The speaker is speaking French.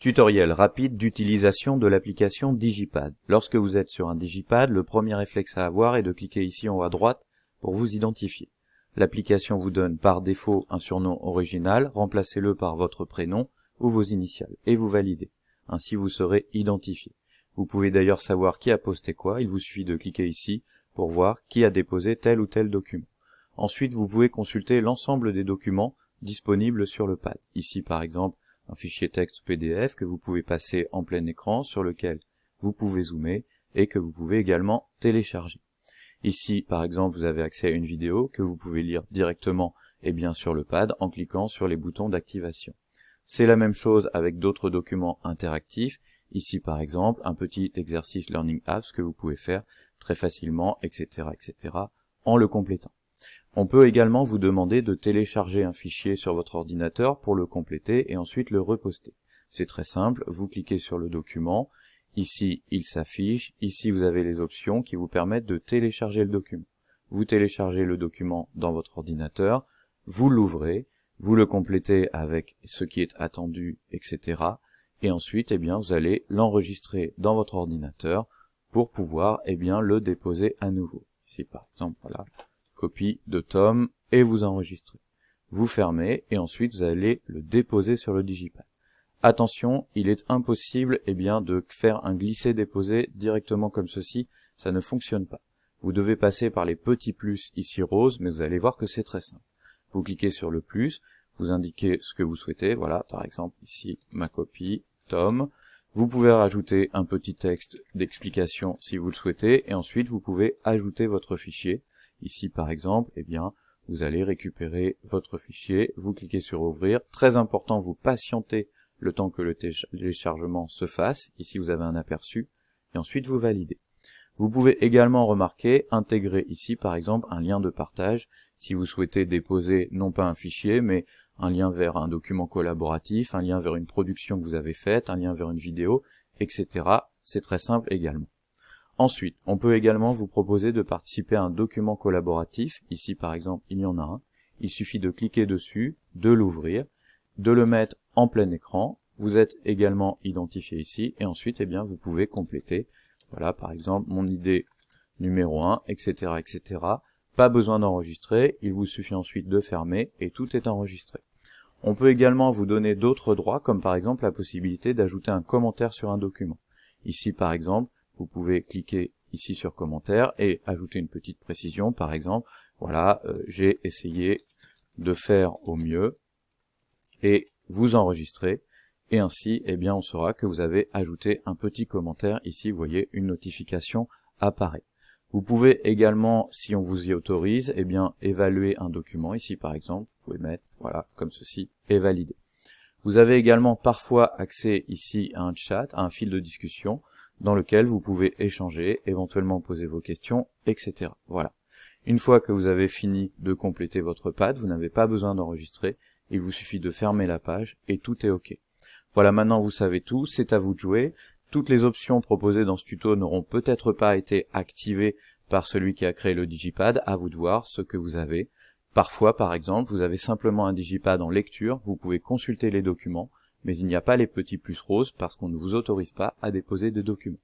Tutoriel rapide d'utilisation de l'application Digipad. Lorsque vous êtes sur un Digipad, le premier réflexe à avoir est de cliquer ici en haut à droite pour vous identifier. L'application vous donne par défaut un surnom original, remplacez-le par votre prénom ou vos initiales et vous validez. Ainsi vous serez identifié. Vous pouvez d'ailleurs savoir qui a posté quoi, il vous suffit de cliquer ici pour voir qui a déposé tel ou tel document. Ensuite, vous pouvez consulter l'ensemble des documents disponibles sur le pad. Ici par exemple, un fichier texte PDF que vous pouvez passer en plein écran, sur lequel vous pouvez zoomer et que vous pouvez également télécharger. Ici, par exemple, vous avez accès à une vidéo que vous pouvez lire directement sur le pad en cliquant sur les boutons d'activation. C'est la même chose avec d'autres documents interactifs. Ici, par exemple, un petit exercice Learning Apps que vous pouvez faire très facilement, etc., en le complétant. On peut également vous demander de télécharger un fichier sur votre ordinateur pour le compléter et ensuite le reposter. C'est très simple, vous cliquez sur le document, ici il s'affiche, ici vous avez les options qui vous permettent de télécharger le document. Vous téléchargez le document dans votre ordinateur, vous l'ouvrez, vous le complétez avec ce qui est attendu, etc. Et ensuite vous allez l'enregistrer dans votre ordinateur pour pouvoir le déposer à nouveau. Ici par exemple, voilà. Copie de Tom et vous enregistrez. Vous fermez et ensuite vous allez le déposer sur le Digipad. Attention, il est impossible de faire un glisser-déposer directement comme ceci, ça ne fonctionne pas. Vous devez passer par les petits plus ici rose, mais vous allez voir que c'est très simple. Vous cliquez sur le plus, vous indiquez ce que vous souhaitez, voilà par exemple ici ma copie, Tom. Vous pouvez rajouter un petit texte d'explication si vous le souhaitez et ensuite vous pouvez ajouter votre fichier. Ici par exemple, vous allez récupérer votre fichier, vous cliquez sur ouvrir, très important, vous patientez le temps que le téléchargement se fasse, ici vous avez un aperçu, et ensuite vous validez. Vous pouvez également remarquer, intégrer ici par exemple un lien de partage, si vous souhaitez déposer non pas un fichier, mais un lien vers un document collaboratif, un lien vers une production que vous avez faite, un lien vers une vidéo, etc. C'est très simple également. Ensuite, on peut également vous proposer de participer à un document collaboratif. Ici, par exemple, il y en a un. Il suffit de cliquer dessus, de l'ouvrir, de le mettre en plein écran. Vous êtes également identifié ici. Et ensuite, vous pouvez compléter. Voilà, par exemple, mon idée numéro 1, etc., etc. Pas besoin d'enregistrer. Il vous suffit ensuite de fermer et tout est enregistré. On peut également vous donner d'autres droits, comme par exemple la possibilité d'ajouter un commentaire sur un document. Ici, par exemple, vous pouvez cliquer ici sur commentaire et ajouter une petite précision, par exemple, voilà, j'ai essayé de faire au mieux, et vous enregistrez, et ainsi, on saura que vous avez ajouté un petit commentaire, ici, vous voyez, une notification apparaît. Vous pouvez également, si on vous y autorise, évaluer un document, ici par exemple, vous pouvez mettre, voilà, comme ceci, et valider. Vous avez également parfois accès ici à un chat, à un fil de discussion, dans lequel vous pouvez échanger, éventuellement poser vos questions, etc. Voilà. Une fois que vous avez fini de compléter votre pad, vous n'avez pas besoin d'enregistrer, il vous suffit de fermer la page et tout est OK. Voilà, maintenant vous savez tout, c'est à vous de jouer. Toutes les options proposées dans ce tuto n'auront peut-être pas été activées par celui qui a créé le Digipad, à vous de voir ce que vous avez. Parfois, par exemple, vous avez simplement un Digipad en lecture, vous pouvez consulter les documents, mais il n'y a pas les petits plus roses parce qu'on ne vous autorise pas à déposer des documents.